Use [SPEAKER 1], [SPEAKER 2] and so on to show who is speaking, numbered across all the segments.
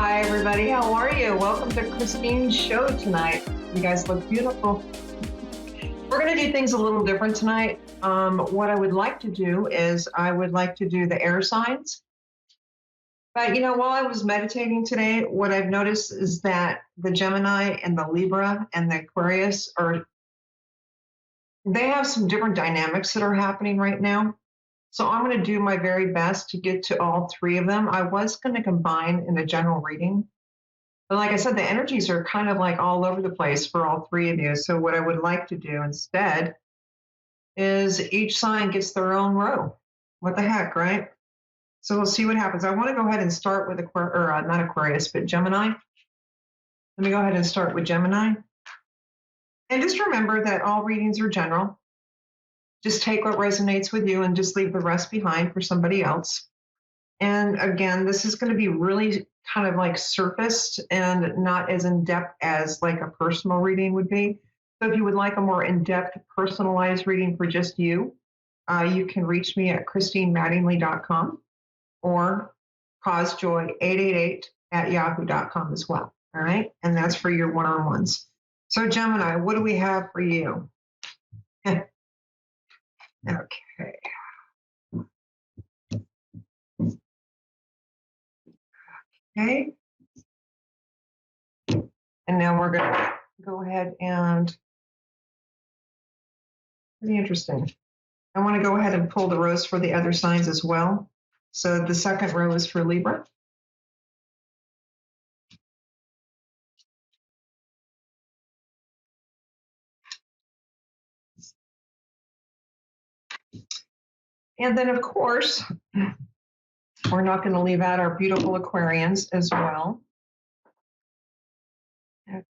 [SPEAKER 1] Hi, everybody. How are you? Welcome to Christine's show tonight. You guys look beautiful. We're going to do things a little different tonight. What I would like to do is I would like to do the air signs. But, while I was meditating today, what I've noticed is that the Gemini and the Libra and the Aquarius they have some different dynamics that are happening right now. So I'm going to do my very best to get to all three of them. I was going to combine in a general reading, but like I said, the energies are kind of like all over the place for all three of you. So what I would like to do instead is each sign gets their own row. What the heck, right? So we'll see what happens. I want to go ahead and start with not Aquarius, but Gemini. Let me go ahead and start with Gemini. And just remember that all readings are general. Just take what resonates with you and just leave the rest behind for somebody else. And again, this is going to be really kind of like surfaced and not as in-depth as like a personal reading would be. So if you would like a more in-depth personalized reading for just you, you can reach me at christinemattingly.com or causejoy888@yahoo.com as well. All right. And that's for your one-on-ones. So Gemini, what do we have for you? Okay. Okay. And now we're going to go ahead and, pretty interesting. I want to go ahead and pull the rows for the other signs as well. So the second row is for Libra. And then, of course, we're not going to leave out our beautiful Aquarians as well. Okay.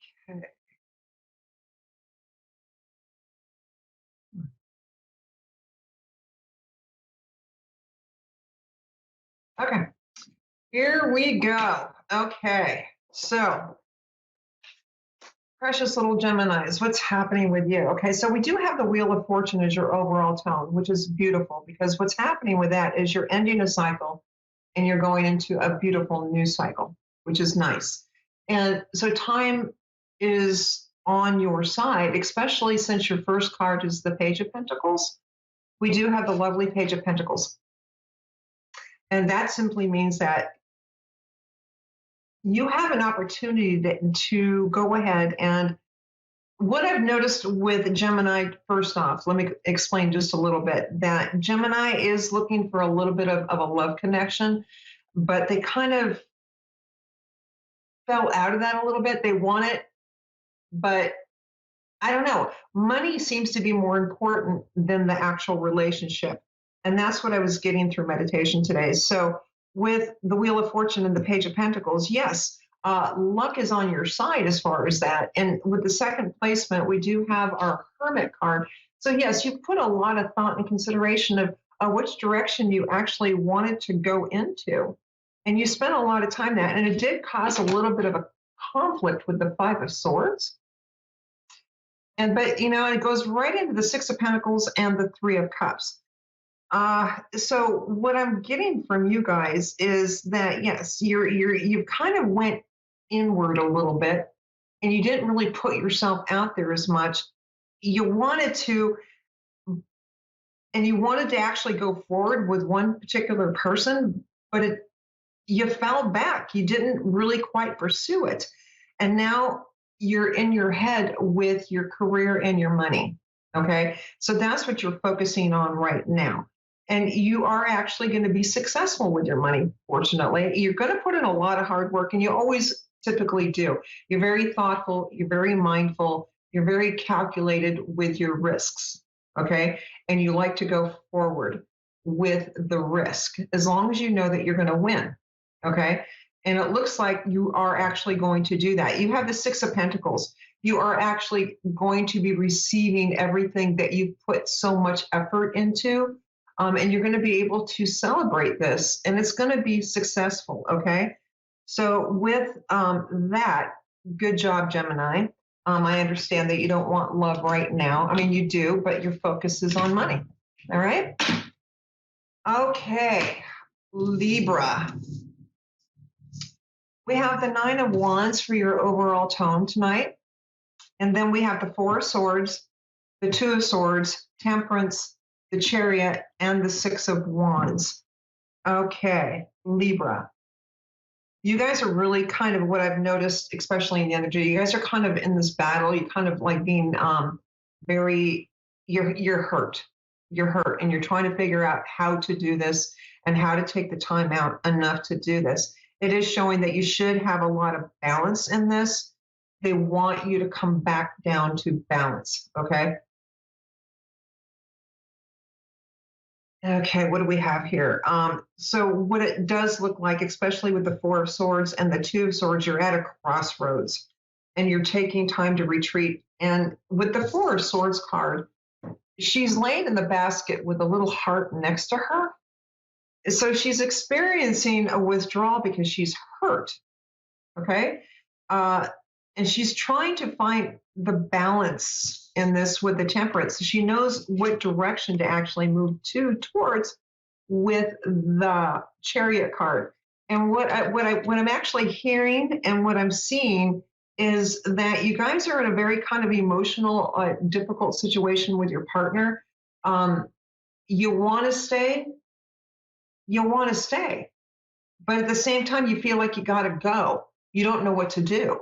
[SPEAKER 1] Okay. Here we go. Okay. So, precious little Geminis, what's happening with you? Okay, so we do have the Wheel of Fortune as your overall tone, which is beautiful because what's happening with that is you're ending a cycle and you're going into a beautiful new cycle, which is nice. And so time is on your side, especially since your first card is the Page of Pentacles. We do have the lovely Page of Pentacles. And that simply means that you have an opportunity to go ahead and what I've noticed with Gemini, first off, let me explain just a little bit that Gemini is looking for a little bit of a love connection, but they kind of fell out of that a little bit. They want it, but I don't know. Money seems to be more important than the actual relationship. And that's what I was getting through meditation today. So with the Wheel of Fortune and the Page of Pentacles, yes, luck is on your side as far as that. And with the second placement, we do have our Hermit card. So yes, you put a lot of thought and consideration of which direction you actually wanted to go into. And you spent a lot of time there. And it did cause a little bit of a conflict with the Five of Swords. But it goes right into the Six of Pentacles and the Three of Cups. So what I'm getting from you guys is that yes, you kind of went inward a little bit, and you didn't really put yourself out there as much. You wanted to, and you wanted to actually go forward with one particular person, but you fell back. You didn't really quite pursue it, and now you're in your head with your career and your money. Okay, so that's what you're focusing on right now. And you are actually going to be successful with your money, fortunately. You're going to put in a lot of hard work, and you always typically do. You're very thoughtful, you're very mindful, you're very calculated with your risks, okay? And you like to go forward with the risk, as long as you know that you're going to win, okay? And it looks like you are actually going to do that. You have the Six of Pentacles. You are actually going to be receiving everything that you've put so much effort into. And you're going to be able to celebrate this, and it's going to be successful, okay? So with that, good job, Gemini. I understand that you don't want love right now. I mean, you do, but your focus is on money, all right? Okay, Libra. We have the Nine of Wands for your overall tone tonight. And then we have the Four of Swords, the Two of Swords, Temperance, the Chariot, and the Six of Wands. Okay, Libra. You guys are really kind of what I've noticed, especially in the energy. You guys are kind of in this battle. You kind of like being very, you're hurt. You're hurt, and you're trying to figure out how to do this and how to take the time out enough to do this. It is showing that you should have a lot of balance in this. They want you to come back down to balance. Okay. Okay, what do we have here? So what it does look like, especially with the Four of Swords and the Two of Swords, you're at a crossroads and you're taking time to retreat. And with the Four of Swords card, she's laying in the basket with a little heart next to her. So she's experiencing a withdrawal because she's hurt. Okay. And she's trying to find the balance in this with the Temperance. She knows what direction to actually move towards with the Chariot card. And what I'm actually hearing and what I'm seeing is that you guys are in a very kind of emotional, difficult situation with your partner. You want to stay, but at the same time, you feel like you got to go. You don't know what to do.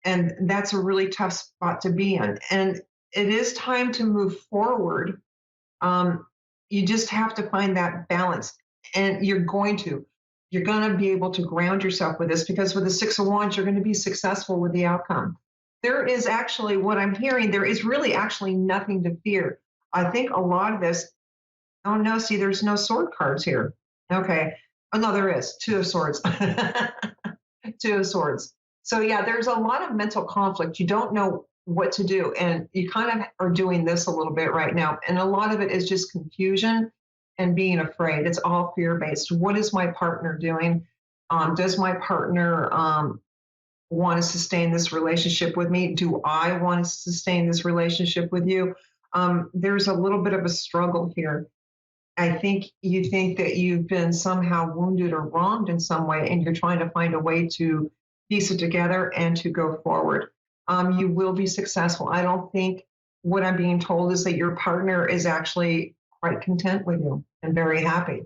[SPEAKER 1] And that's a really tough spot to be in. And it is time to move forward. You just have to find that balance. And you're going to be able to ground yourself with this, because with the Six of Wands, you're going to be successful with the outcome. There is actually, what I'm hearing, there is really actually nothing to fear. I think a lot of this, oh no, see, there's no sword cards here. Okay. Oh no, there is. Two of Swords. Two of Swords. So yeah, there's a lot of mental conflict. You don't know what to do. And you kind of are doing this a little bit right now. And a lot of it is just confusion and being afraid. It's all fear-based. What is my partner doing? Does my partner want to sustain this relationship with me? Do I want to sustain this relationship with you? There's a little bit of a struggle here. I think you think that you've been somehow wounded or wronged in some way, and you're trying to find a way to piece it together and to go forward. You will be successful. I don't think what I'm being told is that your partner is actually quite content with you and very happy.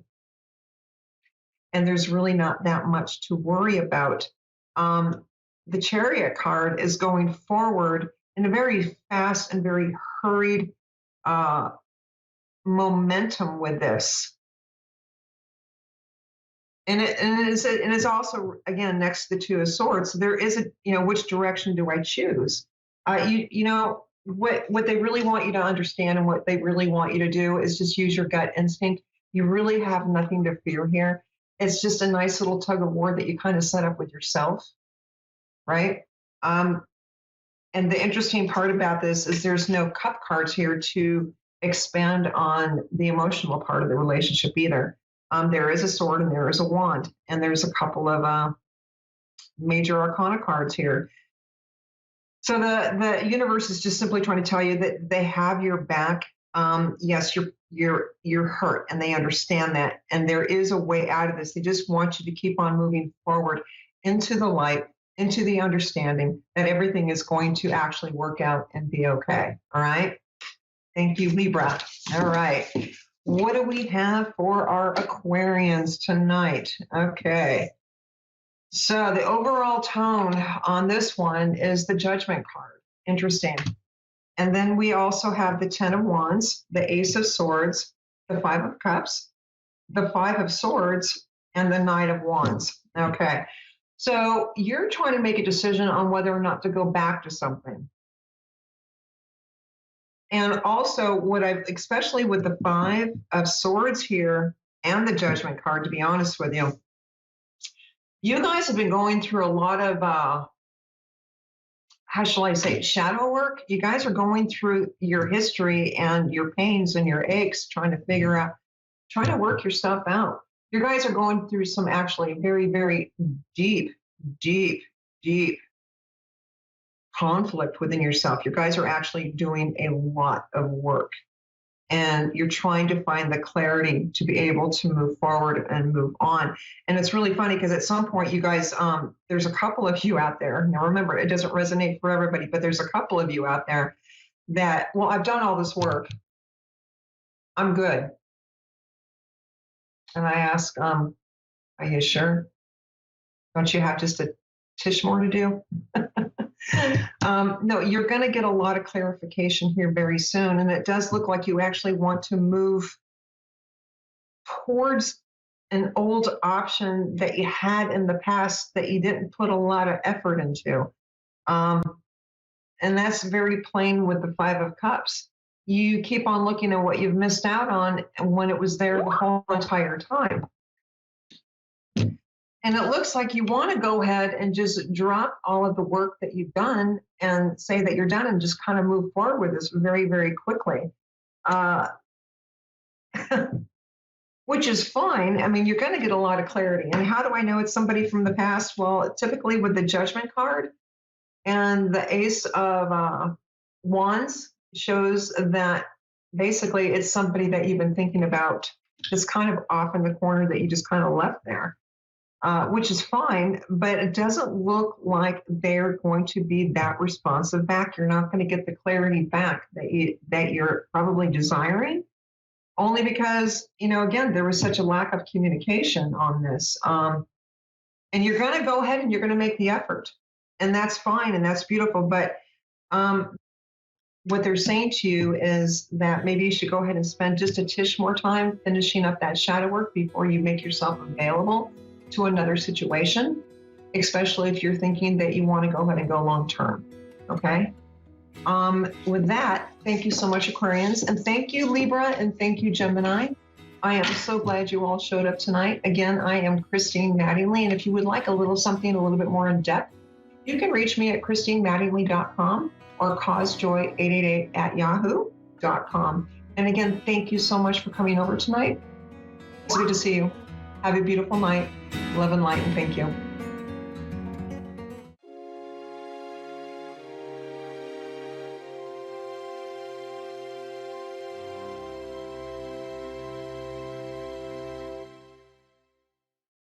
[SPEAKER 1] And there's really not that much to worry about. The Chariot card is going forward in a very fast and very hurried momentum with this. And it's also, again, next to the Two of Swords. So there is which direction do I choose? What they really want you to understand and what they really want you to do is just use your gut instinct. You really have nothing to fear here. It's just a nice little tug of war that you kind of set up with yourself, right? And the interesting part about this is there's no cup cards here to expand on the emotional part of the relationship either. There is a sword and there is a wand, and there's a couple of major arcana cards here. So the universe is just simply trying to tell you that they have your back. Yes, you're hurt, and they understand that, and there is a way out of this. They just want you to keep on moving forward into the light, into the understanding that everything is going to actually work out and be okay. All right. Thank you, Libra. All right. What do we have for our Aquarians tonight? Okay. So the overall tone on this one is the Judgment card. Interesting. And then we also have the Ten of Wands, the Ace of Swords, the Five of Cups, the Five of Swords, and the Knight of Wands. Okay. So you're trying to make a decision on whether or not to go back to something. And also especially with the Five of Swords here and the Judgment card, to be honest with you, you guys have been going through a lot of, how shall I say, shadow work. You guys are going through your history and your pains and your aches, trying to work your stuff out. You guys are going through some actually very, very deep, deep, deep conflict within yourself. You guys are actually doing a lot of work. and you're trying to find the clarity to be able to move forward and move on. And it's really funny because at some point, you guys, there's a couple of you out there. Now, remember, it doesn't resonate for everybody, but there's a couple of you out there that, well, I've done all this work. I'm good. And I ask, are you sure? Don't you have just a tish more to do? No, you're going to get a lot of clarification here very soon. And it does look like you actually want to move towards an old option that you had in the past that you didn't put a lot of effort into. And that's very plain with the Five of Cups. You keep on looking at what you've missed out on when it was there the whole entire time. And it looks like you want to go ahead and just drop all of the work that you've done and say that you're done and just kind of move forward with this very, very quickly. Which is fine. I mean, you're going to get a lot of clarity. And how do I know it's somebody from the past? Well, typically with the Judgment card and the Ace of Wands shows that basically it's somebody that you've been thinking about that's kind of off in the corner that you just kind of left there. Which is fine, but it doesn't look like they're going to be that responsive back. You're not going to get the clarity back that you're probably desiring, only because, again, there was such a lack of communication on this. And you're going to go ahead and you're going to make the effort, and that's fine and that's beautiful. But what they're saying to you is that maybe you should go ahead and spend just a tish more time finishing up that shadow work before you make yourself available to another situation, especially if you're thinking that you want to go ahead and go long term. Okay. With that, thank you so much, Aquarians, and thank you, Libra, and thank you, Gemini. I am so glad you all showed up tonight. Again, I am Christine Mattingly, and if you would like a little something a little bit more in depth, you can reach me at christinemattingly.com or causejoy888@yahoo.com. And again, thank you so much for coming over tonight. It's good to see you. Have a beautiful night. Love and light, and thank you.